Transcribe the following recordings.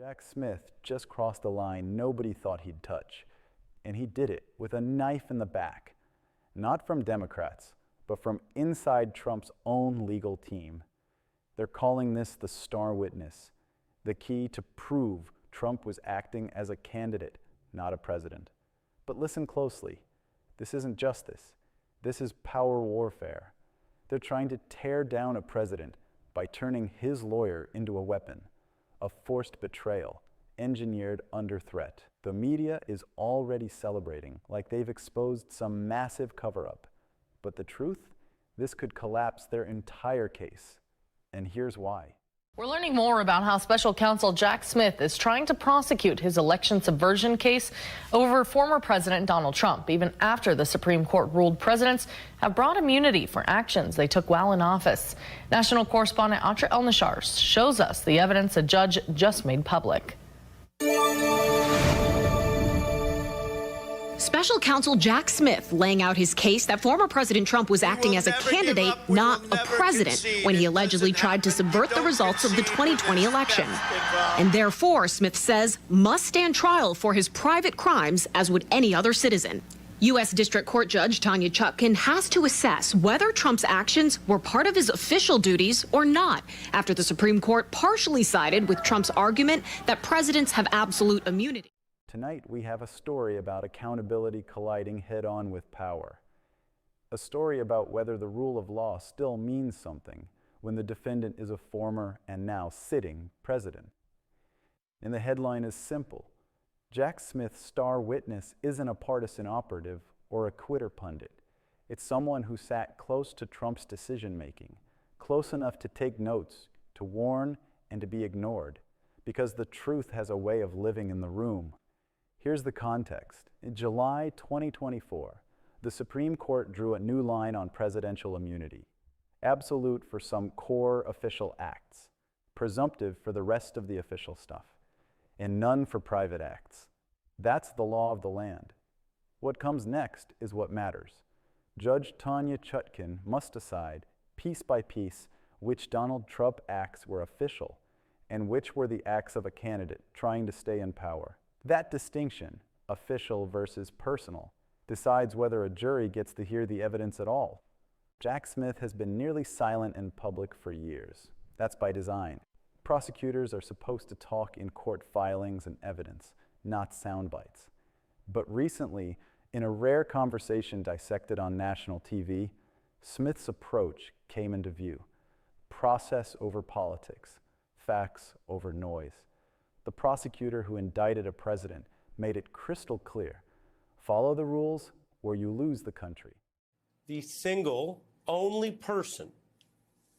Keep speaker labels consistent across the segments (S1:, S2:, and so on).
S1: Jack Smith just crossed a line nobody thought he'd touch, and he did it with a knife in the back, not from Democrats, but from inside Trump's own legal team. They're calling this the star witness, the key to prove Trump was acting as a candidate, not a president. But listen closely. This isn't justice. This is power warfare. They're trying to tear down a president by turning his lawyer into a weapon, a forced betrayal, engineered under threat. The media is already celebrating like they've exposed some massive cover-up. But the truth? This could collapse their entire case. And here's why.
S2: We're learning more about how special counsel Jack Smith is trying to prosecute his election subversion case over former President Donald Trump, even after the Supreme Court ruled presidents have broad immunity for actions they took while in office. National correspondent Atra El-Nashar shows us the evidence a judge just made public.
S3: Special counsel Jack Smith laying out his case that former President Trump was acting as a candidate, not a president, when he allegedly tried to subvert the results of the 2020 election. And therefore, Smith says, must stand trial for his private crimes as would any other citizen. U.S. District Court Judge Tanya Chutkan has to assess whether Trump's actions were part of his official duties or not, after the Supreme Court partially sided with Trump's argument that presidents have absolute immunity.
S1: Tonight, we have a story about accountability colliding head-on with power. A story about whether the rule of law still means something when the defendant is a former and now sitting president. And the headline is simple. Jack Smith's star witness isn't a partisan operative or a quitter pundit. It's someone who sat close to Trump's decision-making, close enough to take notes, to warn, and to be ignored, because the truth has a way of living in the room. Here's the context. In July 2024, the Supreme Court drew a new line on presidential immunity, absolute for some core official acts, presumptive for the rest of the official stuff, and none for private acts. That's the law of the land. What comes next is what matters. Judge Tanya Chutkan must decide, piece by piece, which Donald Trump acts were official and which were the acts of a candidate trying to stay in power. That distinction, official versus personal, decides whether a jury gets to hear the evidence at all. Jack Smith has been nearly silent in public for years. That's by design. Prosecutors are supposed to talk in court filings and evidence, not sound bites. But recently, in a rare conversation dissected on national TV, Smith's approach came into view. Process over politics, facts over noise. The prosecutor who indicted a president made it crystal clear. Follow the rules or you lose the country.
S4: The single only person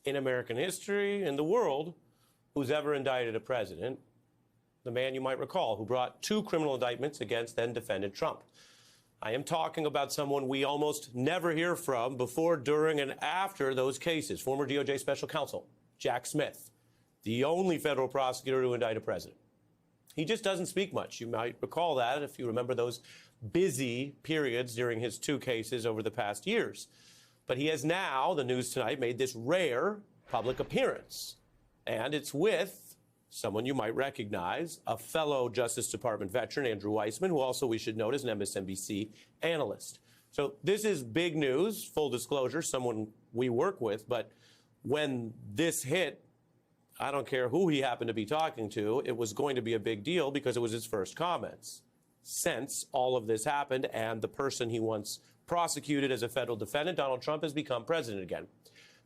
S4: in American history and the world who's ever indicted a president, the man you might recall who brought 2 criminal indictments against then-defendant Trump. I am talking about someone we almost never hear from before, during, and after those cases. Former DOJ special counsel Jack Smith, the only federal prosecutor to indict a president. He just doesn't speak much. You might recall that if you remember those busy periods during his 2 cases over the past years. But he has now, the news tonight, made this rare public appearance. And it's with someone you might recognize, a fellow Justice Department veteran, Andrew Weissman, who also, we should note, is an MSNBC analyst. So this is big news, full disclosure, someone we work with. But when this hit, I don't care who he happened to be talking to, it was going to be a big deal because it was his first comments since all of this happened, and the person he once prosecuted as a federal defendant, Donald Trump, has become president again.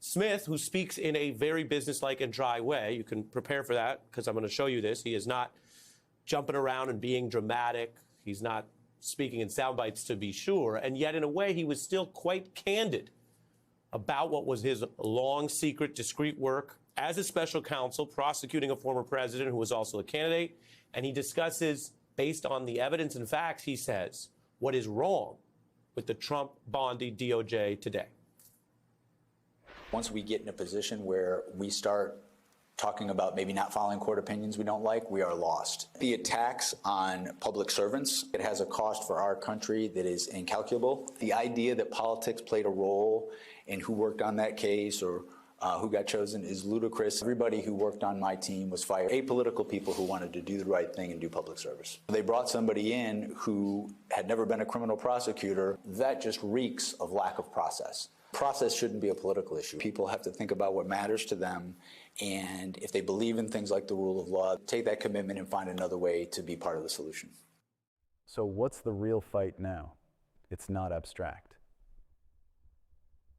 S4: Smith, who speaks in a very businesslike and dry way, you can prepare for that because I'm going to show you this. He is not jumping around and being dramatic. He's not speaking in sound bites, to be sure. And yet, in a way, he was still quite candid about what was his long, secret, discreet work as a special counsel prosecuting a former president who was also a candidate. And he discusses, based on the evidence and facts, he says, what is wrong with the Trump-Bondi DOJ today.
S5: Once we get in a position where we start talking about maybe not following court opinions we don't like, we are lost. The attacks on public servants, it has a cost for our country that is incalculable. The idea that politics played a role in who worked on that case or who got chosen is ludicrous. Everybody who worked on my team was fired. Apolitical people who wanted to do the right thing and do public service. They brought somebody in who had never been a criminal prosecutor. That just reeks of lack of process. Process shouldn't be a political issue. People have to think about what matters to them, and if they believe in things like the rule of law, take that commitment and find another way to be part of the solution.
S1: So what's the real fight now? It's not abstract.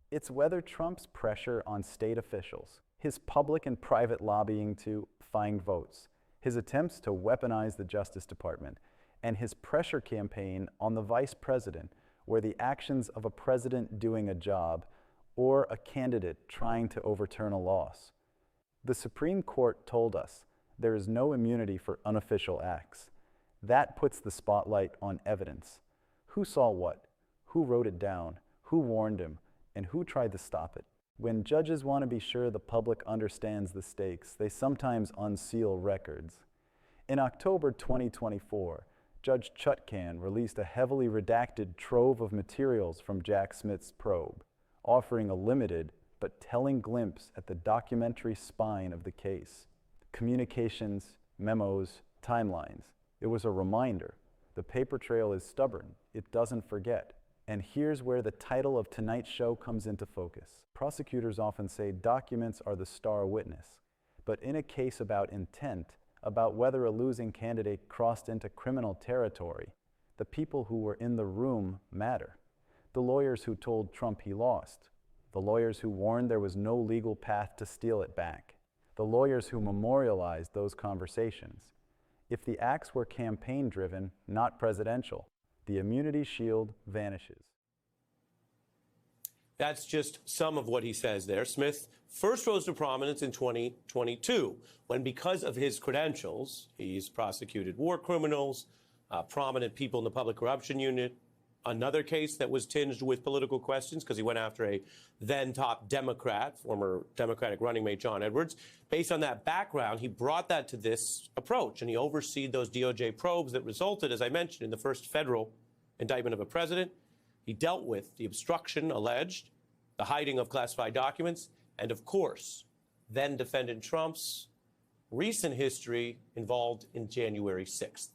S1: It's whether Trump's pressure on state officials, his public and private lobbying to find votes, his attempts to weaponize the Justice Department, and his pressure campaign on the vice president were the actions of a president doing a job or a candidate trying to overturn a loss. The Supreme Court told us there is no immunity for unofficial acts. That puts the spotlight on evidence. Who saw what? Who wrote it down? Who warned him? And who tried to stop it? When judges want to be sure the public understands the stakes, they sometimes unseal records. In October 2024, Judge Chutkan released a heavily redacted trove of materials from Jack Smith's probe, offering a limited but telling glimpse at the documentary spine of the case. Communications, memos, timelines. It was a reminder. The paper trail is stubborn. It doesn't forget. And here's where the title of tonight's show comes into focus. Prosecutors often say documents are the star witness. But in a case about intent, about whether a losing candidate crossed into criminal territory, the people who were in the room matter. The lawyers who told Trump he lost. The lawyers who warned there was no legal path to steal it back. The lawyers who memorialized those conversations. If the acts were campaign-driven, not presidential, the immunity shield vanishes.
S4: That's just some of what he says there. Smith first rose to prominence in 2022, when because of his credentials, he's prosecuted war criminals, prominent people in the public corruption unit, another case that was tinged with political questions because he went after a then top Democrat, former Democratic running mate John Edwards. Based on that background, he brought that to this approach, and he oversaw those DOJ probes that resulted, as I mentioned, in the first federal indictment of a president. He dealt with the obstruction alleged, the hiding of classified documents, and of course, then defendant Trump's recent history involved in January 6th.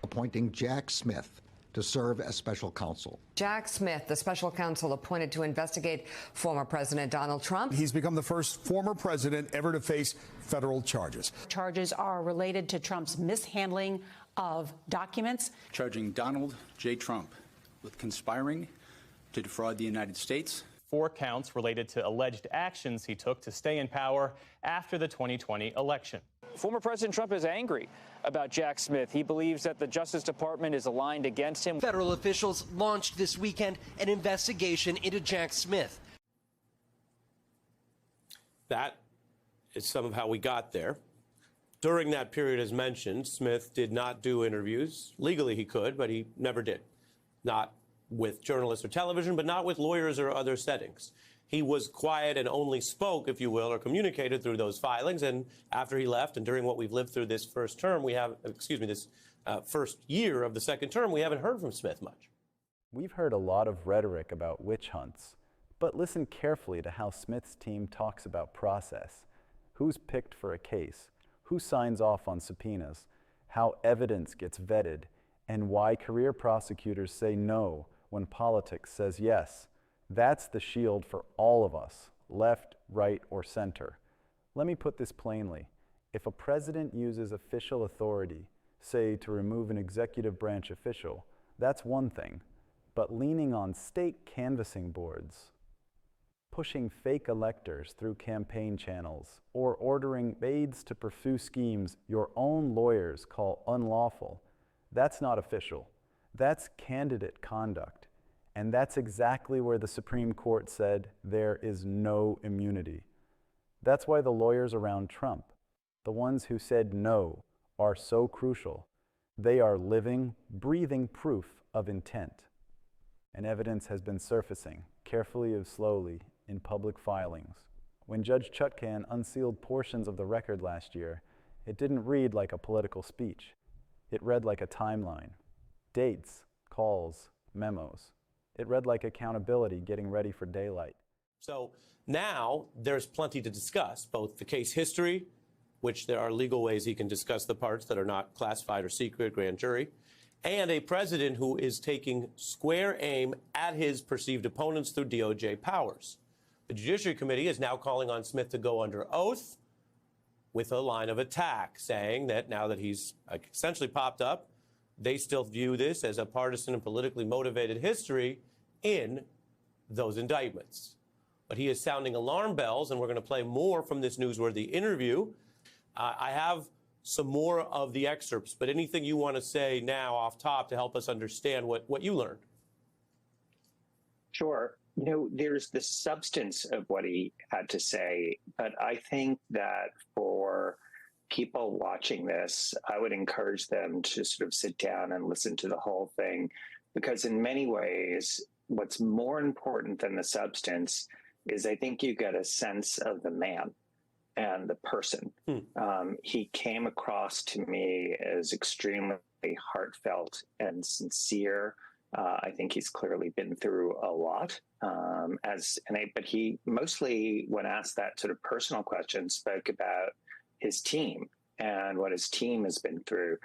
S6: Appointing Jack Smith to serve as special counsel.
S7: Jack Smith, the special counsel appointed to investigate former President Donald Trump.
S8: He's become the first former president ever to face federal charges.
S9: Charges are related to Trump's mishandling of documents.
S5: Charging Donald J. Trump with conspiring to defraud the United States.
S10: 4 counts related to alleged actions he took to stay in power after the 2020 election.
S11: Former President Trump is angry about Jack Smith. He believes that the Justice Department is aligned against him.
S12: Federal officials launched this weekend an investigation into Jack Smith.
S4: That is some of how we got there. During that period, as mentioned, Smith did not do interviews. Legally, he could, but he never did. Not with journalists or television, but not with lawyers or other settings. He was quiet and only spoke, if you will, or communicated through those filings. And after he left, and during what we've lived through this first term, this first year of the second term, we haven't heard from Smith much.
S1: We've heard a lot of rhetoric about witch hunts, but listen carefully to how Smith's team talks about process. Who's picked for a case? Who signs off on subpoenas? How evidence gets vetted? And why career prosecutors say no when politics says yes. That's the shield for all of us, left, right, or center. Let me put this plainly. If a president uses official authority, say to remove an executive branch official, that's one thing. But leaning on state canvassing boards, pushing fake electors through campaign channels, or ordering aides to pursue schemes your own lawyers call unlawful, that's not official. That's candidate conduct. And that's exactly where the Supreme Court said there is no immunity. That's why the lawyers around Trump, the ones who said no, are so crucial. They are living, breathing proof of intent. And evidence has been surfacing, carefully and slowly, in public filings. When Judge Chutkan unsealed portions of the record last year, it didn't read like a political speech. It read like a timeline. Dates, calls, memos. It read like accountability getting ready for daylight.
S4: So now there's plenty to discuss, both the case history, which there are legal ways he can discuss the parts that are not classified or secret, grand jury, and a president who is taking square aim at his perceived opponents through DOJ powers. The Judiciary Committee is now calling on Smith to go under oath with a line of attack, saying that now that he's essentially popped up, they still view this as a partisan and politically motivated history in those indictments. But he is sounding alarm bells, and we're going to play more from this newsworthy interview. I have some more of the excerpts, but anything you want to say now off top to help us understand what you learned?
S13: Sure. You know, there's the substance of what he had to say, but I think that for people watching this, I would encourage them to sort of sit down and listen to the whole thing, because in many ways, what's more important than the substance is I think you get a sense of the man and the person. He came across to me as extremely heartfelt and sincere. I think he's clearly been through a lot. But he mostly, when asked that sort of personal question, spoke about his team and what his team has been through.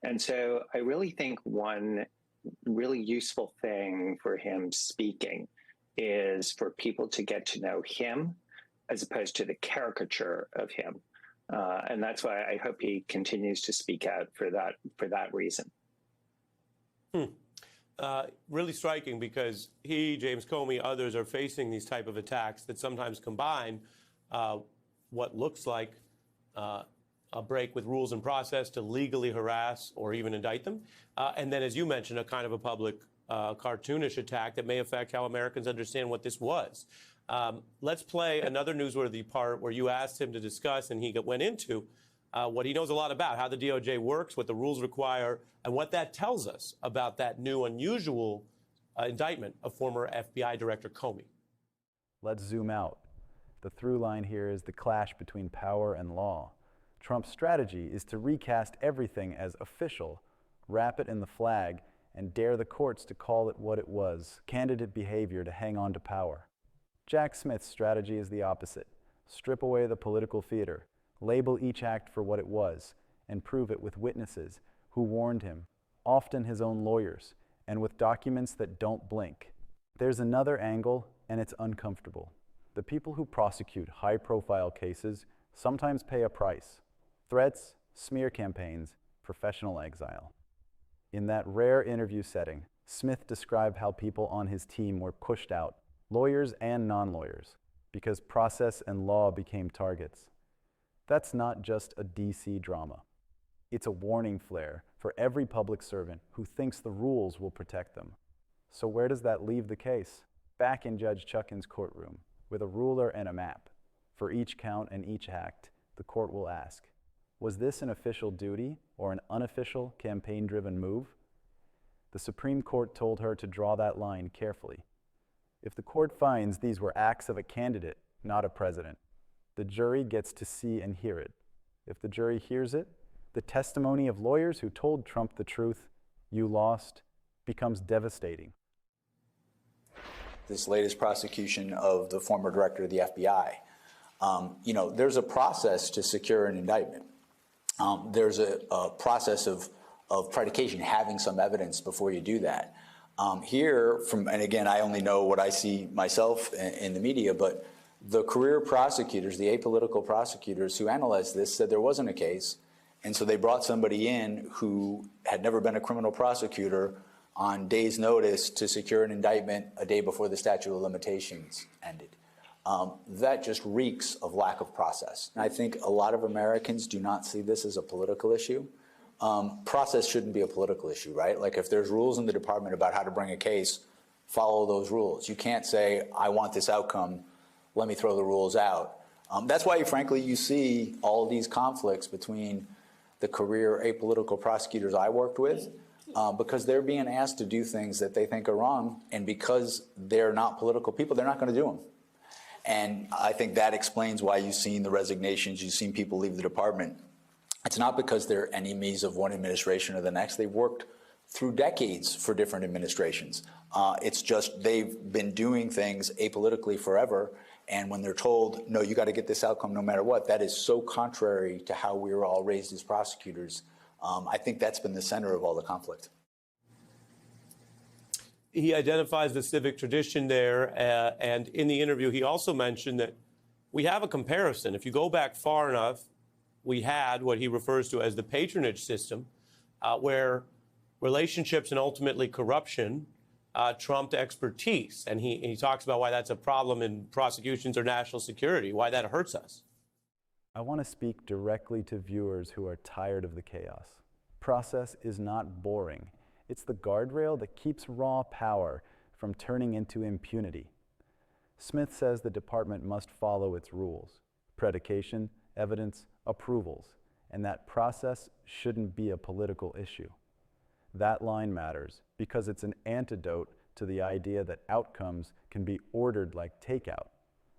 S13: And so I really think one really useful thing for him speaking is for people to get to know him as opposed to the caricature of him. And that's why I hope he continues to speak out for that reason.
S4: Really striking, because he, James Comey, others are facing these type of attacks that sometimes combine what looks like a break with rules and process to legally harass or even indict them. And then, as you mentioned, a kind of a public cartoonish attack that may affect how Americans understand what this was. Let's play another newsworthy part where you asked him to discuss, and he went into what he knows a lot about, how the DOJ works, what the rules require, and what that tells us about that new, unusual indictment of former FBI Director Comey.
S1: Let's zoom out. The through line here is the clash between power and law. Trump's strategy is to recast everything as official, wrap it in the flag, and dare the courts to call it what it was, candidate behavior to hang on to power. Jack Smith's strategy is the opposite. Strip away the political theater, label each act for what it was, and prove it with witnesses who warned him, often his own lawyers, and with documents that don't blink. There's another angle, and it's uncomfortable. The people who prosecute high-profile cases sometimes pay a price. Threats, smear campaigns, professional exile. In that rare interview setting, Smith described how people on his team were pushed out, lawyers and non-lawyers, because process and law became targets. That's not just a DC drama. It's a warning flare for every public servant who thinks the rules will protect them. So where does that leave the case? Back in Judge Chutkan's courtroom, with a ruler and a map. For each count and each act, the court will ask, was this an official duty or an unofficial campaign-driven move? The Supreme Court told her to draw that line carefully. If the court finds these were acts of a candidate, not a president, the jury gets to see and hear it. If the jury hears it, the testimony of lawyers who told Trump the truth, you lost, becomes devastating.
S5: This latest prosecution of the former director of the FBI, there's a process to secure an indictment. There's a process of predication, having some evidence before you do that. And again, I only know what I see myself in the media, but the career prosecutors, the apolitical prosecutors who analyzed this said there wasn't a case. And so they brought somebody in who had never been a criminal prosecutor on days' notice to secure an indictment a day before the statute of limitations ended. That just reeks of lack of process. And I think a lot of Americans do not see this as a political issue. Process shouldn't be a political issue, right? Like if there's rules in the department about how to bring a case, follow those rules. You can't say, I want this outcome, let me throw the rules out. That's why, frankly, you see all these conflicts between the career apolitical prosecutors I worked with, because they're being asked to do things that they think are wrong, and because they're not political people, they're not going to do them. And I think that explains why you've seen the resignations, you've seen people leave the department. It's not because they're enemies of one administration or the next. They've worked through decades for different administrations. It's just they've been doing things apolitically forever. And when they're told, no, you got to get this outcome no matter what, that is so contrary to how we were all raised as prosecutors. I think that's been the center of all the conflict.
S4: He identifies the civic tradition there. And in the interview, he also mentioned that we have a comparison. If you go back far enough, we had what he refers to as the patronage system, where relationships and ultimately corruption trumped expertise. And he talks about why that's a problem in prosecutions or national security, why that hurts us.
S1: I want to speak directly to viewers who are tired of the chaos. Process is not boring. It's the guardrail that keeps raw power from turning into impunity. Smith says the department must follow its rules: predication, evidence, approvals, and that process shouldn't be a political issue. That line matters because it's an antidote to the idea that outcomes can be ordered like takeout.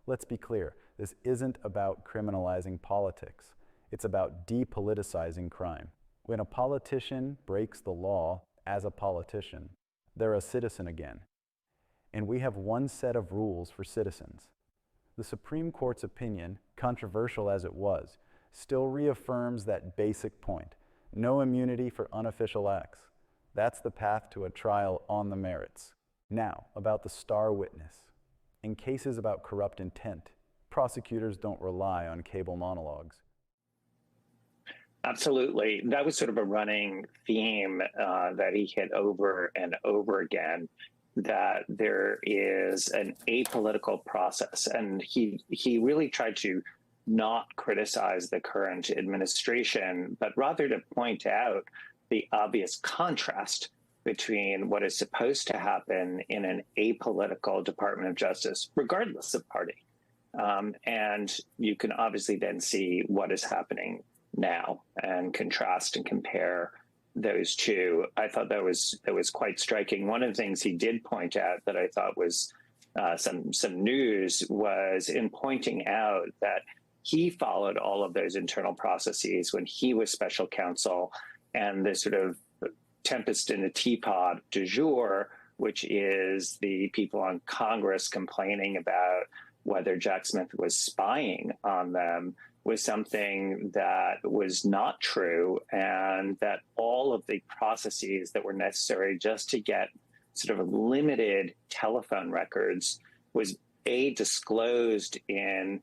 S1: Let's be clear, this isn't about criminalizing politics. It's about depoliticizing crime. When a politician breaks the law as a politician, they're a citizen again. And we have one set of rules for citizens. The Supreme Court's opinion, controversial as it was, still reaffirms that basic point: no immunity for unofficial acts. That's the path to a trial on the merits. Now, about the star witness. In cases about corrupt intent, prosecutors don't rely on cable monologues.
S13: Absolutely. That was sort of a running theme that he hit over and over again, that there is an apolitical process. And he really tried to not criticize the current administration, but rather to point out the obvious contrast between what is supposed to happen in an apolitical Department of Justice, regardless of party. And you can obviously then see what is happening now and contrast and compare those two. I thought that was quite striking. One of the things he did point out that I thought was some news was in pointing out that he followed all of those internal processes when he was special counsel, and the sort of tempest in a teapot du jour, which is the people on Congress complaining about whether Jack Smith was spying on them, was something that was not true, and that all of the processes that were necessary just to get sort of limited telephone records was disclosed in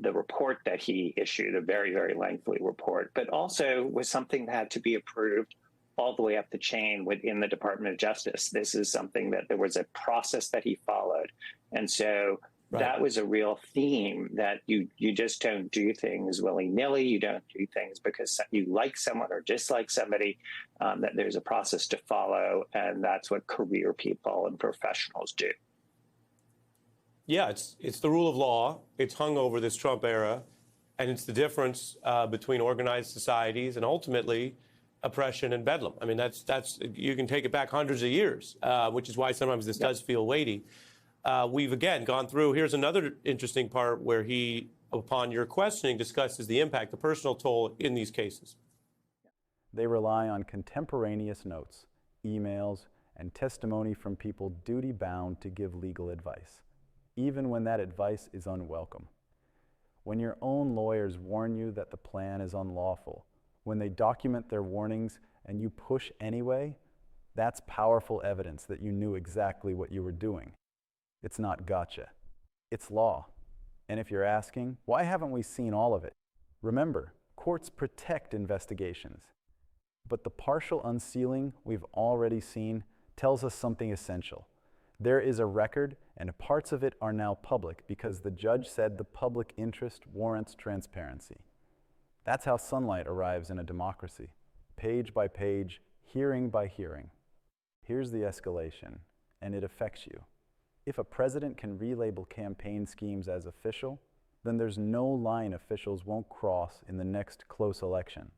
S13: the report that he issued, a very, very lengthy report, but also was something that had to be approved all the way up the chain within the Department of Justice. This is something that there was a process that he followed. And so that was a real theme, that you just don't do things willy-nilly. You don't do things because you like someone or dislike somebody, that there's a process to follow. And that's what career people and professionals do.
S4: Yeah, it's the rule of law. It's hung over this Trump era, and it's the difference between organized societies and ultimately oppression and bedlam. I mean, that's you can take it back hundreds of years, which is why sometimes this does feel weighty. We've again gone through. Here's another interesting part where he, upon your questioning, discusses the impact, the personal toll in these cases.
S1: They rely on contemporaneous notes, emails, and testimony from people duty-bound to give legal advice, even when that advice is unwelcome. When your own lawyers warn you that the plan is unlawful, when they document their warnings and you push anyway, that's powerful evidence that you knew exactly what you were doing. It's not gotcha. It's law. And if you're asking, why haven't we seen all of it? Remember, courts protect investigations. But the partial unsealing we've already seen tells us something essential. There is a record, and parts of it are now public because the judge said the public interest warrants transparency. That's how sunlight arrives in a democracy, page by page, hearing by hearing. Here's the escalation, and it affects you. If a president can relabel campaign schemes as official, then there's no line officials won't cross in the next close election.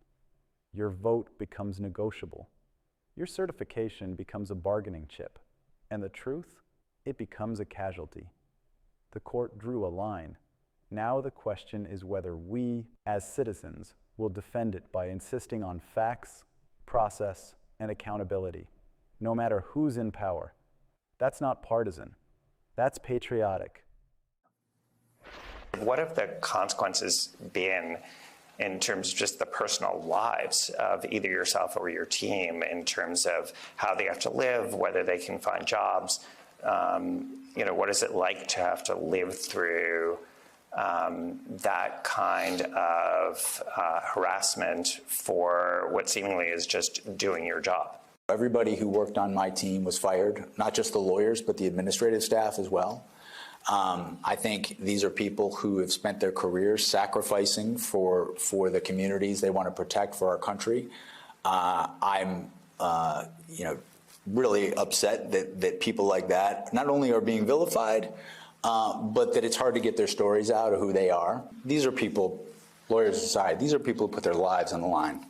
S1: Your vote becomes negotiable. Your certification becomes a bargaining chip. And the truth, it becomes a casualty. The court drew a line. Now the question is whether we, as citizens, will defend it by insisting on facts, process, and accountability. no matter who's in power. That's not partisan. That's patriotic.
S13: What have the consequences been in terms of just the personal lives of either yourself or your team, in terms of how they have to live, whether they can find jobs? What is it like to have to live through that kind of harassment for what seemingly is just doing your job?
S5: Everybody who worked on my team was fired, not just the lawyers, but the administrative staff as well. I think these are people who have spent their careers sacrificing for the communities they want to protect for our country. I'm really upset that people like that not only are being vilified, but that it's hard to get their stories out of who they are. These are people, lawyers aside, these are people who put their lives on the line.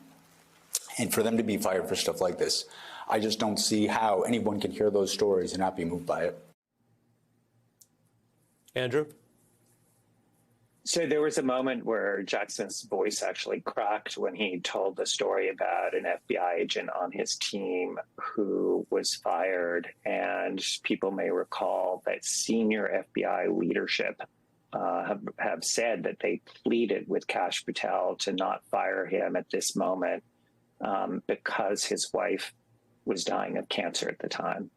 S5: And for them to be fired for stuff like this, I just don't see how anyone can hear those stories and not be moved by it.
S4: Andrew?
S13: So there was a moment where Jack Smith's voice actually cracked when he told the story about an FBI agent on his team who was fired. And people may recall that senior FBI leadership have said that they pleaded with Kash Patel to not fire him at this moment because his wife was dying of cancer at the time.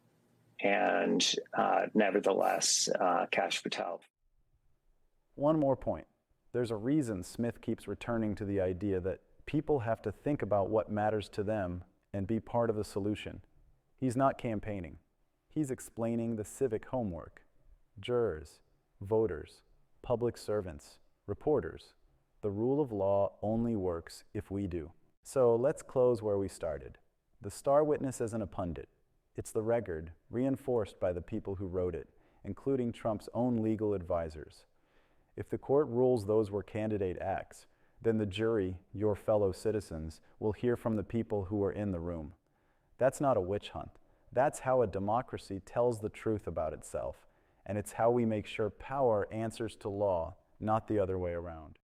S13: And nevertheless, Kash Patel.
S1: One more point. There's a reason Smith keeps returning to the idea that people have to think about what matters to them and be part of the solution. He's not campaigning. He's explaining the civic homework. Jurors, voters, public servants, reporters. The rule of law only works if we do. So let's close where we started. The star witness isn't a pundit. It's the record, reinforced by the people who wrote it, including Trump's own legal advisors. If the court rules those were candidate acts, then the jury, your fellow citizens, will hear from the people who were in the room. That's not a witch hunt. That's how a democracy tells the truth about itself, and it's how we make sure power answers to law, not the other way around.